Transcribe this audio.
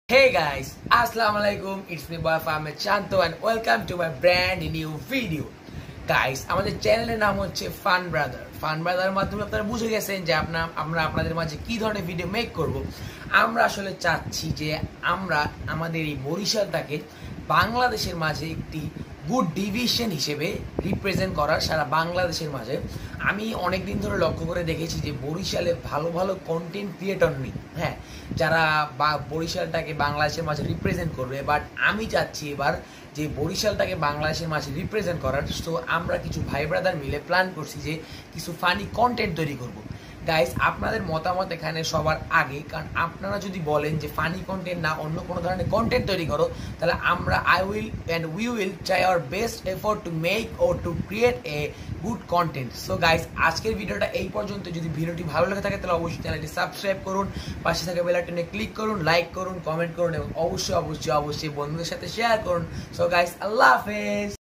Hey guys, Assalamualaikum. It's me boy Ahmed Chanto and welcome to my brand new video. Guys, আমাদের চ্যানেলের নাম হচ্ছে fun brother. Fun ব্রাদারের মাধ্যমে আপনারা বুঝে গেছেন যে আমরা আপনাদের মাঝে কি ধরনের ভিডিও মেক করব। আমরা আসলে চাচ্ছি যে আমরা আমাদের এই বরিশালটাকে বাংলাদেশের মাঝে একটি গুড ডিভিশন হিসেবে রিপ্রেজেন্ট করার সারা বাংলাদেশের মাঝে। আমি অনেক দিন ধরে লক্ষ্য করে দেখেছি যে বরিশালে ভালো ভালো কন্টেন্ট ক্রিয়েটর নেই, হ্যাঁ, যারা বরিশালটাকে বাংলাদেশের মাঝে রিপ্রেজেন্ট করবে। বাট আমি চাচ্ছি এবার যে বরিশালটাকে বাংলাদেশের মাঝে রিপ্রেজেন্ট করার। তো আমরা কিছু ভাই ব্রাদার মিলে প্ল্যান করছি যে কিছু ফানি কন্টেন্ট তৈরি করব। গাইস, আপনাদের মতামত এখানে সবার আগে, কারণ আপনারা যদি বলেন যে ফানি কন্টেন্ট না অন্য কোনো ধরনের কন্টেন্ট তৈরি করো, তাহলে we will try our best effort to make or to create a good content. So guys, আজকের ভিডিওটা এই পর্যন্ত। যদি ভিডিওটি ভালো লেগে থাকে তাহলে অবশ্যই চ্যানেলটি সাবস্ক্রাইব করুন, পাশে থাকা বেল আইকনে ক্লিক করুন, লাইক করুন, কমেন্ট করুন এবং অবশ্যই বন্ধুদের সাথে শেয়ার করুন। সো গাইস, আল্লাহ হাফেজ।